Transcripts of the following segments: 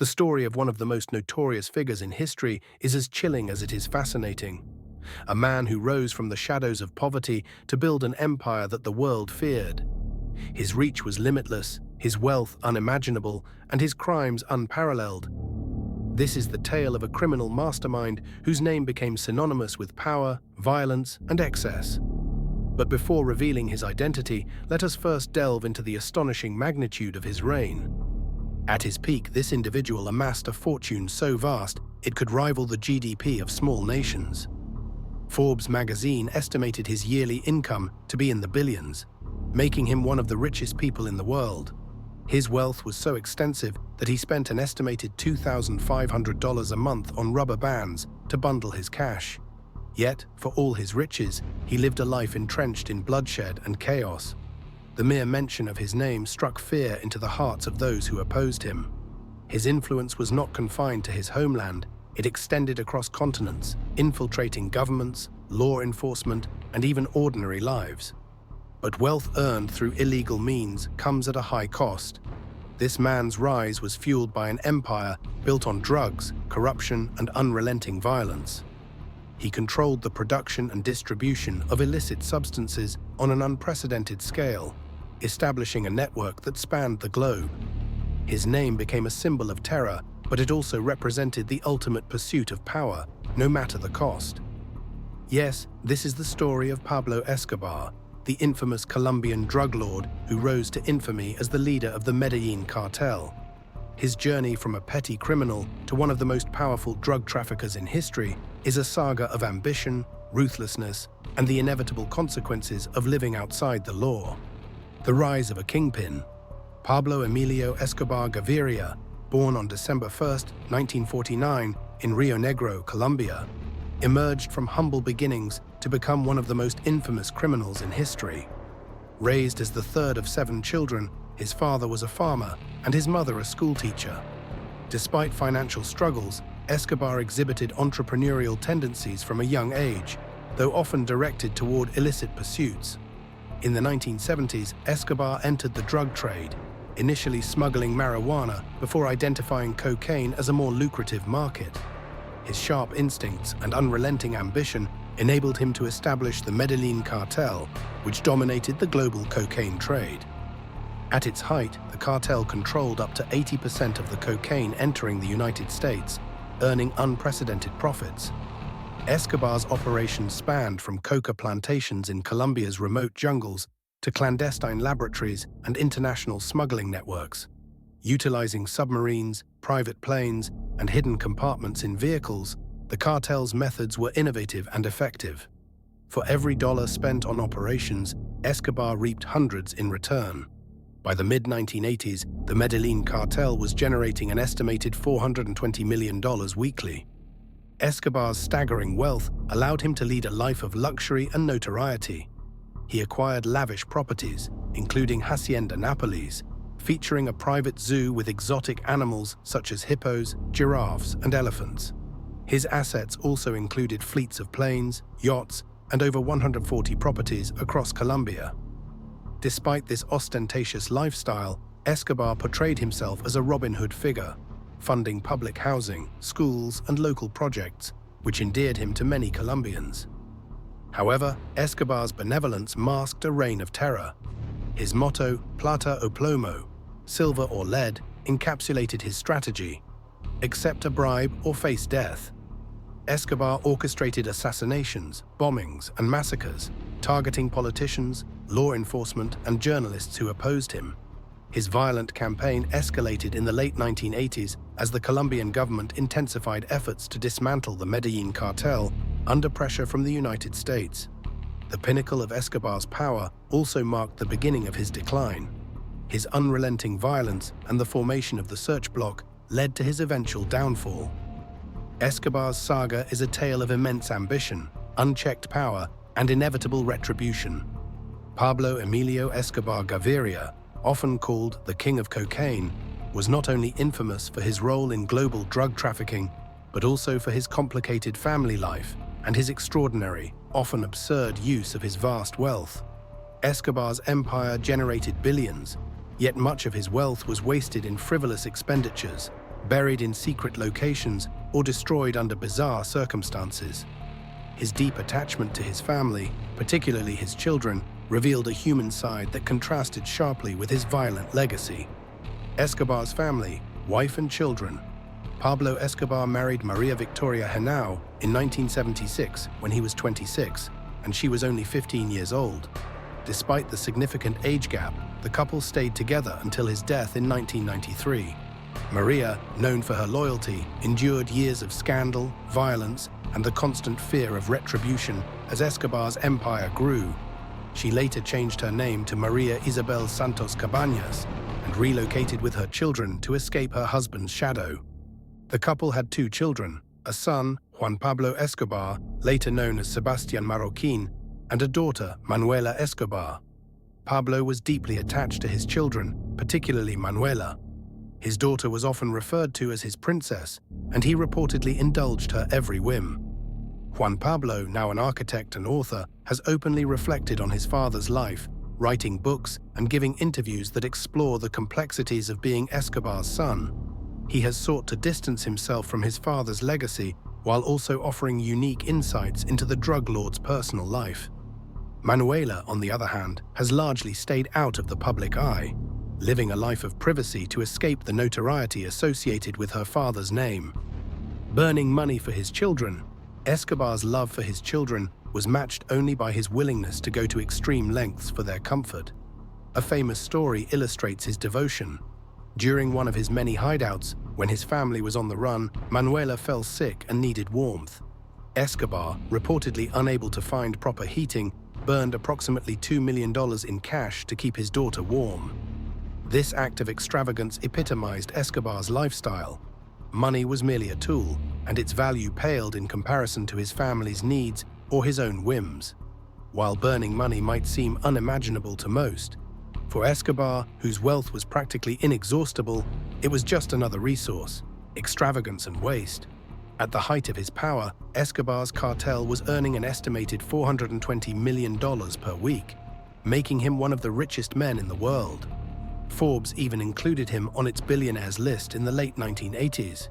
The story of one of the most notorious figures in history is as chilling as it is fascinating. A man who rose from the shadows of poverty to build an empire that the world feared. His reach was limitless, his wealth unimaginable, and his crimes unparalleled. This is the tale of a criminal mastermind whose name became synonymous with power, violence, and excess. But before revealing his identity, let us first delve into the astonishing magnitude of his reign. At his peak, this individual amassed a fortune so vast it could rival the GDP of small nations. Forbes magazine estimated his yearly income to be in the billions, making him one of the richest people in the world. His wealth was so extensive that he spent an estimated $2,500 a month on rubber bands to bundle his cash. Yet, for all his riches, he lived a life entrenched in bloodshed and chaos. The mere mention of his name struck fear into the hearts of those who opposed him. His influence was not confined to his homeland, it extended across continents, infiltrating governments, law enforcement, and even ordinary lives. But wealth earned through illegal means comes at a high cost. This man's rise was fueled by an empire built on drugs, corruption, and unrelenting violence. He controlled the production and distribution of illicit substances on an unprecedented scale, establishing a network that spanned the globe. His name became a symbol of terror, but it also represented the ultimate pursuit of power, no matter the cost. Yes, this is the story of Pablo Escobar, the infamous Colombian drug lord who rose to infamy as the leader of the Medellín Cartel. His journey from a petty criminal to one of the most powerful drug traffickers in history is a saga of ambition, ruthlessness, and the inevitable consequences of living outside the law. The rise of a kingpin. Pablo Emilio Escobar Gaviria, born on December 1, 1949, in Rio Negro, Colombia, emerged from humble beginnings to become one of the most infamous criminals in history. Raised as the third of 7 children, his father was a farmer and his mother a schoolteacher. Despite financial struggles, Escobar exhibited entrepreneurial tendencies from a young age, though often directed toward illicit pursuits. In the 1970s, Escobar entered the drug trade, initially smuggling marijuana before identifying cocaine as a more lucrative market. His sharp instincts and unrelenting ambition enabled him to establish the Medellín Cartel, which dominated the global cocaine trade. At its height, the cartel controlled up to 80% of the cocaine entering the United States, earning unprecedented profits. Escobar's operations spanned from coca plantations in Colombia's remote jungles to clandestine laboratories and international smuggling networks. Utilizing submarines, private planes, and hidden compartments in vehicles, the cartel's methods were innovative and effective. For every dollar spent on operations, Escobar reaped hundreds in return. By the mid-1980s, the Medellín Cartel was generating an estimated $420 million weekly. Escobar's staggering wealth allowed him to lead a life of luxury and notoriety. He acquired lavish properties, including Hacienda Nápoles, featuring a private zoo with exotic animals such as hippos, giraffes, and elephants. His assets also included fleets of planes, yachts, and over 140 properties across Colombia. Despite this ostentatious lifestyle, Escobar portrayed himself as a Robin Hood figure, funding public housing, schools, and local projects, which endeared him to many Colombians. However, Escobar's benevolence masked a reign of terror. His motto, plata o plomo, silver or lead, encapsulated his strategy: accept a bribe or face death. Escobar orchestrated assassinations, bombings, and massacres, targeting politicians, law enforcement, and journalists who opposed him. His violent campaign escalated in the late 1980s as the Colombian government intensified efforts to dismantle the Medellín Cartel under pressure from the United States. The pinnacle of Escobar's power also marked the beginning of his decline. His unrelenting violence and the formation of the search bloc led to his eventual downfall. Escobar's saga is a tale of immense ambition, unchecked power, and inevitable retribution. Pablo Emilio Escobar Gaviria, often called the King of Cocaine, was not only infamous for his role in global drug trafficking, but also for his complicated family life and his extraordinary, often absurd use of his vast wealth. Escobar's empire generated billions, yet much of his wealth was wasted in frivolous expenditures, buried in secret locations or destroyed under bizarre circumstances. His deep attachment to his family, particularly his children, revealed a human side that contrasted sharply with his violent legacy. Escobar's family, wife and children. Pablo Escobar married Maria Victoria Henao in 1976 when he was 26, and she was only 15 years old. Despite the significant age gap, the couple stayed together until his death in 1993. Maria, known for her loyalty, endured years of scandal, violence, and the constant fear of retribution as Escobar's empire grew. She later changed her name to Maria Isabel Santos Cabañas and relocated with her children to escape her husband's shadow. The couple had 2 children, a son, Juan Pablo Escobar, later known as Sebastián Marroquín, and a daughter, Manuela Escobar. Pablo was deeply attached to his children, particularly Manuela. His daughter was often referred to as his princess, and he reportedly indulged her every whim. Juan Pablo, now an architect and author, has openly reflected on his father's life, writing books and giving interviews that explore the complexities of being Escobar's son. He has sought to distance himself from his father's legacy while also offering unique insights into the drug lord's personal life. Manuela, on the other hand, has largely stayed out of the public eye, living a life of privacy to escape the notoriety associated with her father's name. Burning money for his children, Escobar's love for his children was matched only by his willingness to go to extreme lengths for their comfort. A famous story illustrates his devotion. During one of his many hideouts, when his family was on the run, Manuela fell sick and needed warmth. Escobar, reportedly unable to find proper heating, burned approximately $2 million in cash to keep his daughter warm. This act of extravagance epitomized Escobar's lifestyle. Money was merely a tool, and its value paled in comparison to his family's needs or his own whims. While burning money might seem unimaginable to most, for Escobar, whose wealth was practically inexhaustible, it was just another resource, extravagance and waste. At the height of his power, Escobar's cartel was earning an estimated $420 million per week, making him one of the richest men in the world. Forbes even included him on its billionaires list in the late 1980s.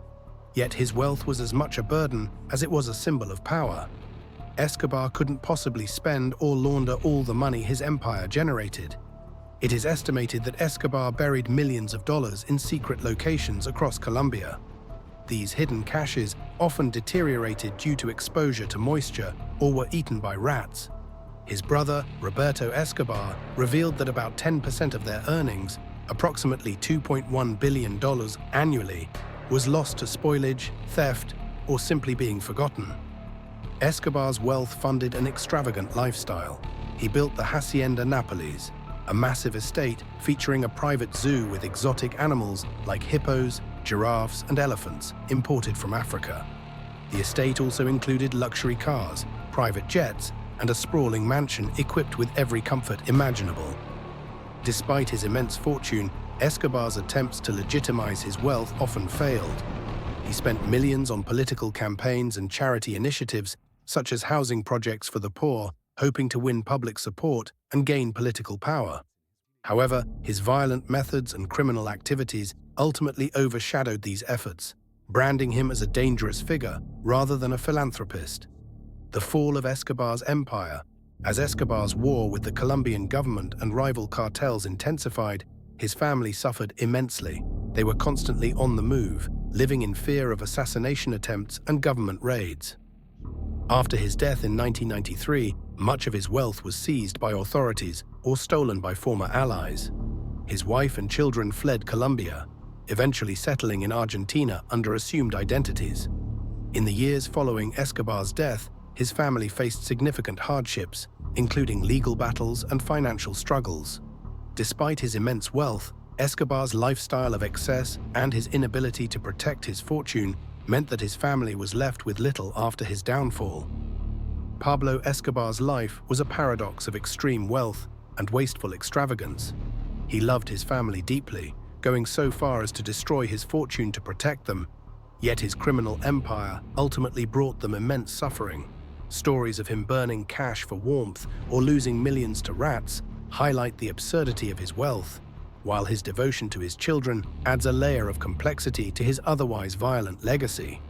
Yet his wealth was as much a burden as it was a symbol of power. Escobar couldn't possibly spend or launder all the money his empire generated. It is estimated that Escobar buried millions of dollars in secret locations across Colombia. These hidden caches often deteriorated due to exposure to moisture or were eaten by rats. His brother, Roberto Escobar, revealed that about 10% of their earnings, approximately $2.1 billion annually, was lost to spoilage, theft, or simply being forgotten. Escobar's wealth funded an extravagant lifestyle. He built the Hacienda Nápoles, a massive estate featuring a private zoo with exotic animals like hippos, giraffes, and elephants imported from Africa. The estate also included luxury cars, private jets, and a sprawling mansion equipped with every comfort imaginable. Despite his immense fortune, Escobar's attempts to legitimize his wealth often failed. He spent millions on political campaigns and charity initiatives, such as housing projects for the poor, hoping to win public support and gain political power. However, his violent methods and criminal activities ultimately overshadowed these efforts, branding him as a dangerous figure rather than a philanthropist. The fall of Escobar's empire. As Escobar's war with the Colombian government and rival cartels intensified, his family suffered immensely. They were constantly on the move, living in fear of assassination attempts and government raids. After his death in 1993, much of his wealth was seized by authorities or stolen by former allies. His wife and children fled Colombia, eventually settling in Argentina under assumed identities. In the years following Escobar's death, his family faced significant hardships, including legal battles and financial struggles. Despite his immense wealth, Escobar's lifestyle of excess and his inability to protect his fortune meant that his family was left with little after his downfall. Pablo Escobar's life was a paradox of extreme wealth and wasteful extravagance. He loved his family deeply, going so far as to destroy his fortune to protect them, yet his criminal empire ultimately brought them immense suffering. Stories of him burning cash for warmth or losing millions to rats highlight the absurdity of his wealth. while his devotion to his children adds a layer of complexity to his otherwise violent legacy.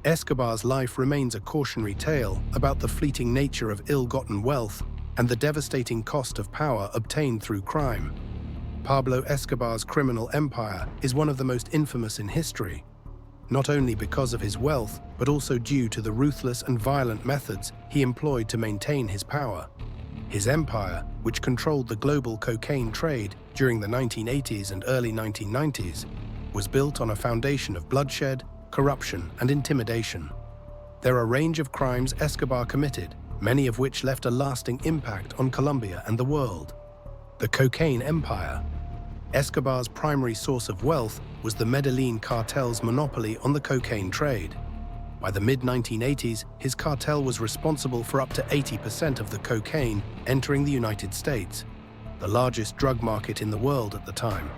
Escobar's life remains a cautionary tale about the fleeting nature of ill-gotten wealth and the devastating cost of power obtained through crime. Pablo Escobar's criminal empire is one of the most infamous in history, not only because of his wealth, but also due to the ruthless and violent methods he employed to maintain his power. His empire, which controlled the global cocaine trade during the 1980s and early 1990s, was built on a foundation of bloodshed, corruption, and intimidation. There are a range of crimes Escobar committed, many of which left a lasting impact on Colombia and the world. The cocaine empire. Escobar's primary source of wealth was the Medellín Cartel's monopoly on the cocaine trade. By the mid-1980s, his cartel was responsible for up to 80% of the cocaine entering the United States, the largest drug market in the world at the time.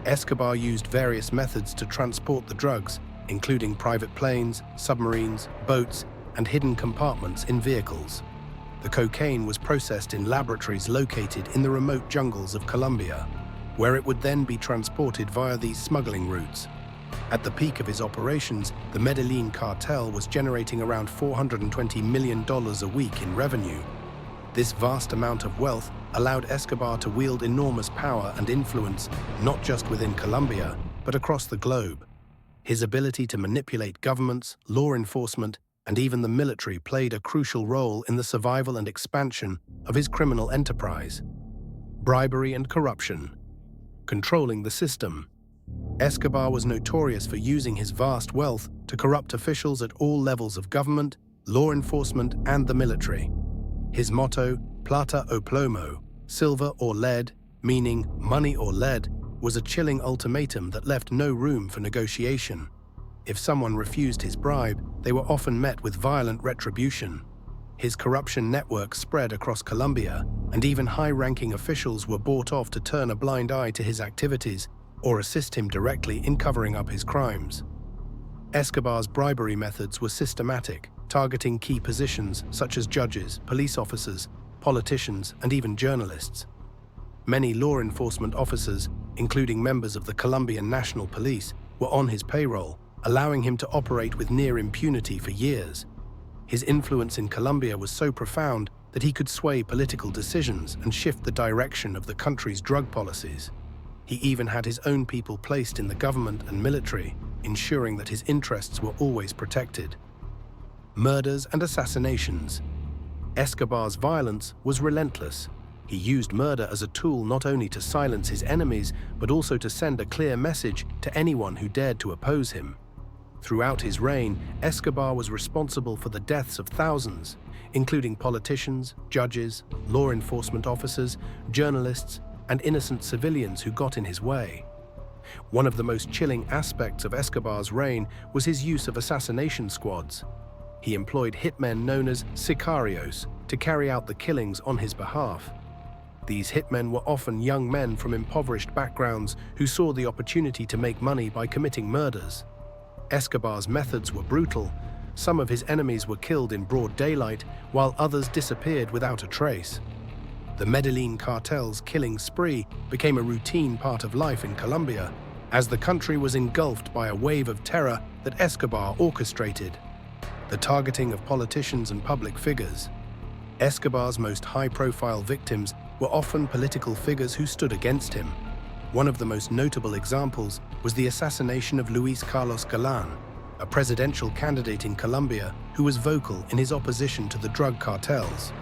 Escobar used various methods to transport the drugs, including private planes, submarines, boats, and hidden compartments in vehicles. The cocaine was processed in laboratories located in the remote jungles of Colombia, where it would then be transported via these smuggling routes. At the peak of his operations, the Medellín Cartel was generating around $420 million a week in revenue. This vast amount of wealth allowed Escobar to wield enormous power and influence, not just within Colombia, but across the globe. His ability to manipulate governments, law enforcement, and even the military played a crucial role in the survival and expansion of his criminal enterprise. Bribery and corruption. Controlling the system. Escobar was notorious for using his vast wealth to corrupt officials at all levels of government, law enforcement, and the military. His motto, plata o plomo, silver or lead, meaning money or lead, was a chilling ultimatum that left no room for negotiation. If someone refused his bribe, they were often met with violent retribution. His corruption network spread across Colombia, and even high-ranking officials were bought off to turn a blind eye to his activities or assist him directly in covering up his crimes. Escobar's bribery methods were systematic, targeting key positions such as judges, police officers, politicians, and even journalists. Many law enforcement officers, including members of the Colombian National Police, were on his payroll, allowing him to operate with near impunity for years. His influence in Colombia was so profound that he could sway political decisions and shift the direction of the country's drug policies. He even had his own people placed in the government and military, ensuring that his interests were always protected. Murders and assassinations. Escobar's violence was relentless. He used murder as a tool not only to silence his enemies, but also to send a clear message to anyone who dared to oppose him. Throughout his reign, Escobar was responsible for the deaths of thousands, including politicians, judges, law enforcement officers, journalists, and innocent civilians who got in his way. One of the most chilling aspects of Escobar's reign was his use of assassination squads. He employed hitmen known as sicarios to carry out the killings on his behalf. These hitmen were often young men from impoverished backgrounds who saw the opportunity to make money by committing murders. Escobar's methods were brutal. Some of his enemies were killed in broad daylight, while others disappeared without a trace. The Medellín Cartel's killing spree became a routine part of life in Colombia, as the country was engulfed by a wave of terror that Escobar orchestrated. The targeting of politicians and public figures. Escobar's most high-profile victims were often political figures who stood against him. One of the most notable examples was the assassination of Luis Carlos Galán, a presidential candidate in Colombia who was vocal in his opposition to the drug cartels.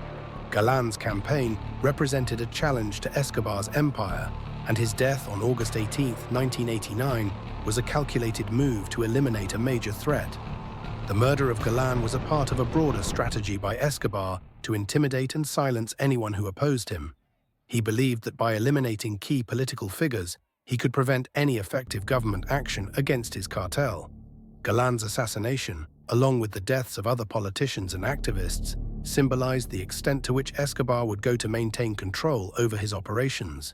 Galán's campaign represented a challenge to Escobar's empire, and his death on August 18, 1989, was a calculated move to eliminate a major threat. The murder of Galán was a part of a broader strategy by Escobar to intimidate and silence anyone who opposed him. He believed that by eliminating key political figures, he could prevent any effective government action against his cartel. Galán's assassination, along with the deaths of other politicians and activists, symbolized the extent to which Escobar would go to maintain control over his operations.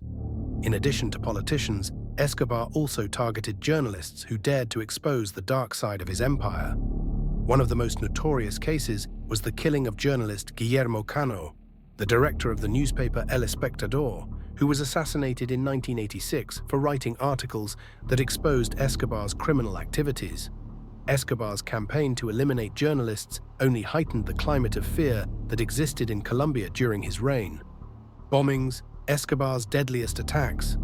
In addition to politicians, Escobar also targeted journalists who dared to expose the dark side of his empire. One of the most notorious cases was the killing of journalist Guillermo Cano, the director of the newspaper El Espectador, who was assassinated in 1986 for writing articles that exposed Escobar's criminal activities. Escobar's campaign to eliminate journalists only heightened the climate of fear that existed in Colombia during his reign. Bombings, Escobar's deadliest attacks.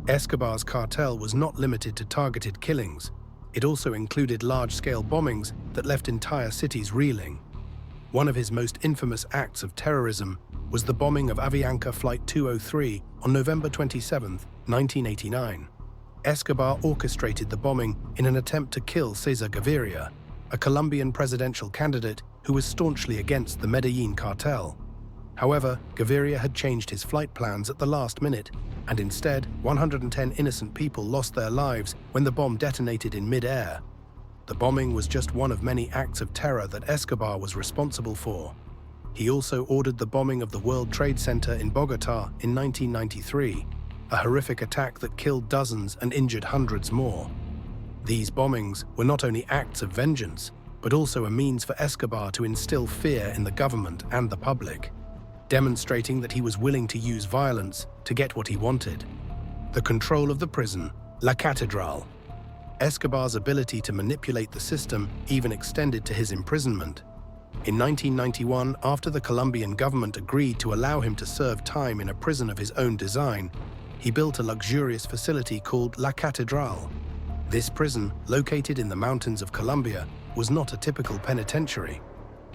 Escobar's cartel was not limited to targeted killings. It also included large-scale bombings that left entire cities reeling. One of his most infamous acts of terrorism was the bombing of Avianca Flight 203 on November 27, 1989. Escobar orchestrated the bombing in an attempt to kill Cesar Gaviria, a Colombian presidential candidate who was staunchly against the Medellín Cartel. However, Gaviria had changed his flight plans at the last minute, and instead, 110 innocent people lost their lives when the bomb detonated in mid-air. The bombing was just one of many acts of terror that Escobar was responsible for. He also ordered the bombing of the World Trade Center in Bogotá in 1993, a horrific attack that killed dozens and injured hundreds more. These bombings were not only acts of vengeance, but also a means for Escobar to instill fear in the government and the public, demonstrating that he was willing to use violence to get what he wanted. The control of the prison, La Catedral. Escobar's ability to manipulate the system even extended to his imprisonment. In 1991, after the Colombian government agreed to allow him to serve time in a prison of his own design, he built a luxurious facility called La Catedral. This prison, located in the mountains of Colombia, was not a typical penitentiary.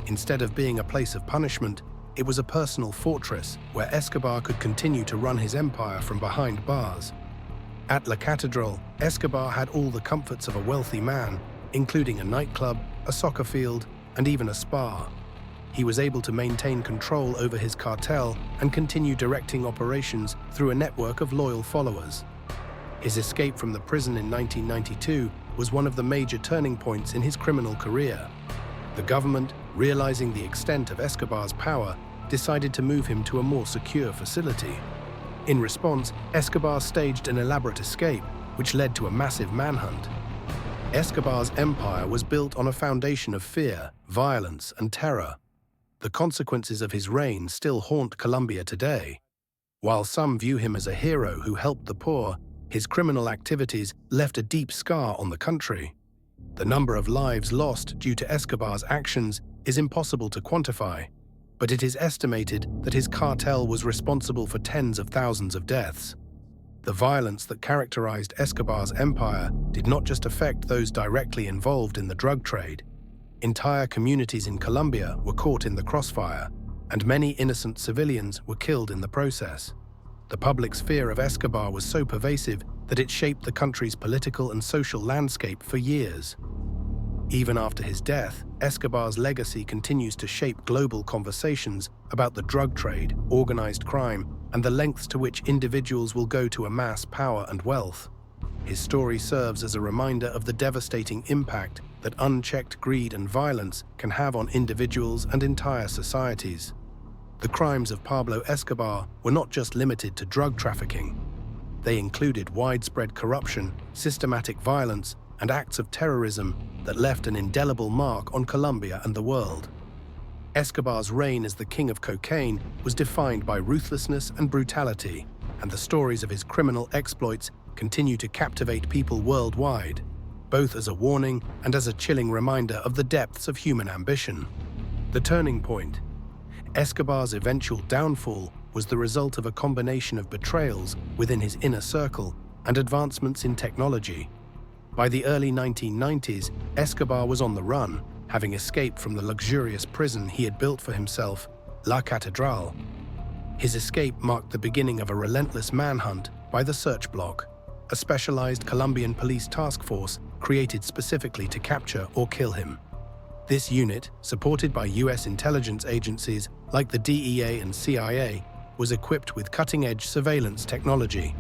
Instead of being a place of punishment, it was a personal fortress where Escobar could continue to run his empire from behind bars. At La Catedral, Escobar had all the comforts of a wealthy man, including a nightclub, a soccer field, and even a spa. He was able to maintain control over his cartel and continue directing operations through a network of loyal followers. His escape from the prison in 1992 was one of the major turning points in his criminal career. The government, realizing the extent of Escobar's power, decided to move him to a more secure facility. In response, Escobar staged an elaborate escape, which led to a massive manhunt. Escobar's empire was built on a foundation of fear, violence, and terror. The consequences of his reign still haunt Colombia today. While some view him as a hero who helped the poor, his criminal activities left a deep scar on the country. The number of lives lost due to Escobar's actions is impossible to quantify, but it is estimated that his cartel was responsible for tens of thousands of deaths. The violence that characterized Escobar's empire did not just affect those directly involved in the drug trade. Entire communities in Colombia were caught in the crossfire, and many innocent civilians were killed in the process. The public's fear of Escobar was so pervasive that it shaped the country's political and social landscape for years. Even after his death, Escobar's legacy continues to shape global conversations about the drug trade, organized crime, and the lengths to which individuals will go to amass power and wealth. His story serves as a reminder of the devastating impact that unchecked greed and violence can have on individuals and entire societies. The crimes of Pablo Escobar were not just limited to drug trafficking. They included widespread corruption, systematic violence, and acts of terrorism that left an indelible mark on Colombia and the world. Escobar's reign as the king of cocaine was defined by ruthlessness and brutality, and the stories of his criminal exploits continue to captivate people worldwide, both as a warning and as a chilling reminder of the depths of human ambition. The turning point. Escobar's eventual downfall was the result of a combination of betrayals within his inner circle and advancements in technology. By the early 1990s, Escobar was on the run, having escaped from the luxurious prison he had built for himself, La Catedral. His escape marked the beginning of a relentless manhunt by the Search Block, a specialized Colombian police task force created specifically to capture or kill him. This unit, supported by US intelligence agencies like the DEA and CIA, was equipped with cutting-edge surveillance technology.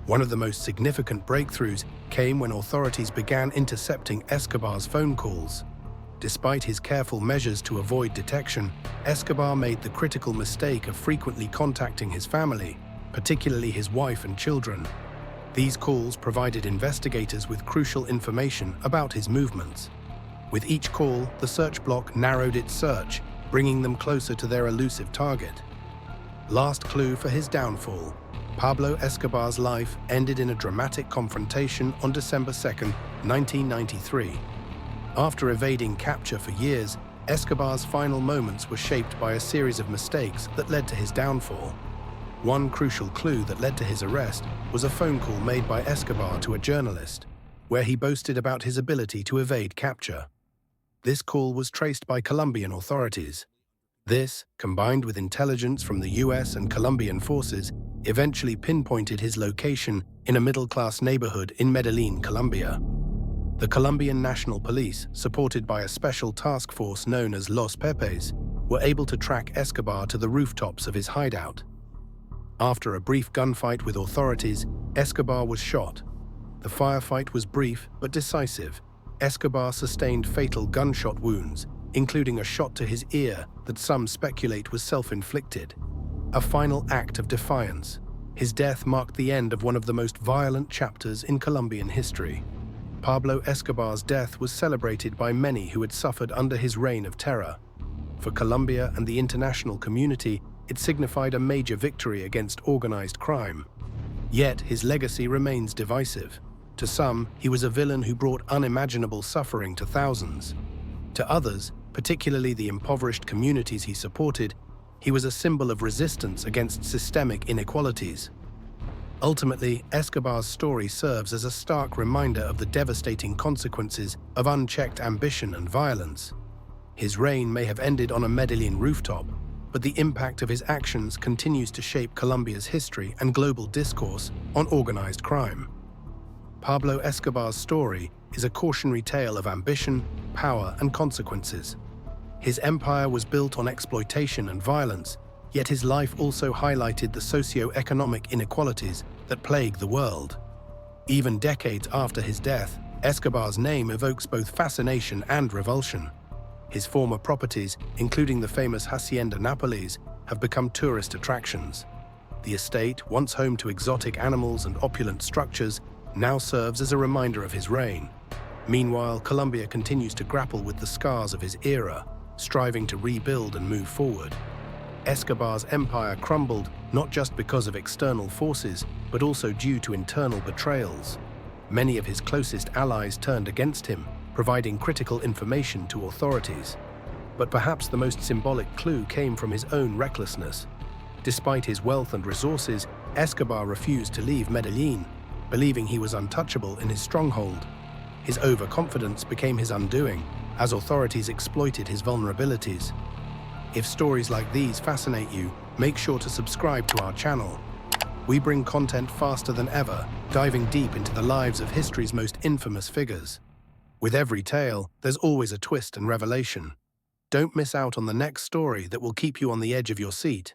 One of the most significant breakthroughs came when authorities began intercepting Escobar's phone calls. Despite his careful measures to avoid detection, Escobar made the critical mistake of frequently contacting his family, particularly his wife and children. These calls provided investigators with crucial information about his movements. With each call, the Search Block narrowed its search, bringing them closer to their elusive target. Last clue for his downfall. Pablo Escobar's life ended in a dramatic confrontation on December 2, 1993. After evading capture for years, Escobar's final moments were shaped by a series of mistakes that led to his downfall. One crucial clue that led to his arrest was a phone call made by Escobar to a journalist, where he boasted about his ability to evade capture. This call was traced by Colombian authorities. This, combined with intelligence from the US and Colombian forces, eventually pinpointed his location in a middle-class neighborhood in Medellín, Colombia. The Colombian National Police, supported by a special task force known as Los Pepes, were able to track Escobar to the rooftops of his hideout. After a brief gunfight with authorities, Escobar was shot. The firefight was brief but decisive. Escobar sustained fatal gunshot wounds, including a shot to his ear that some speculate was self-inflicted. A final act of defiance. His death marked the end of one of the most violent chapters in Colombian history. Pablo Escobar's death was celebrated by many who had suffered under his reign of terror. For Colombia and the international community, it signified a major victory against organized crime. Yet his legacy remains divisive. To some, he was a villain who brought unimaginable suffering to thousands. To others, particularly the impoverished communities he supported, he was a symbol of resistance against systemic inequalities. Ultimately, Escobar's story serves as a stark reminder of the devastating consequences of unchecked ambition and violence. His reign may have ended on a Medellín rooftop, but the impact of his actions continues to shape Colombia's history and global discourse on organized crime. Pablo Escobar's story is a cautionary tale of ambition, power, and consequences. His empire was built on exploitation and violence, yet his life also highlighted the socio-economic inequalities that plague the world. Even decades after his death, Escobar's name evokes both fascination and revulsion. His former properties, including the famous Hacienda Nápoles, have become tourist attractions. The estate, once home to exotic animals and opulent structures, now serves as a reminder of his reign. Meanwhile, Colombia continues to grapple with the scars of his era, striving to rebuild and move forward. Escobar's empire crumbled not just because of external forces, but also due to internal betrayals. Many of his closest allies turned against him, providing critical information to authorities. But perhaps the most symbolic clue came from his own recklessness. Despite his wealth and resources, Escobar refused to leave Medellín, believing he was untouchable in his stronghold. His overconfidence became his undoing, as authorities exploited his vulnerabilities. If stories like these fascinate you, make sure to subscribe to our channel. We bring content faster than ever, diving deep into the lives of history's most infamous figures. With every tale, there's always a twist and revelation. Don't miss out on the next story that will keep you on the edge of your seat.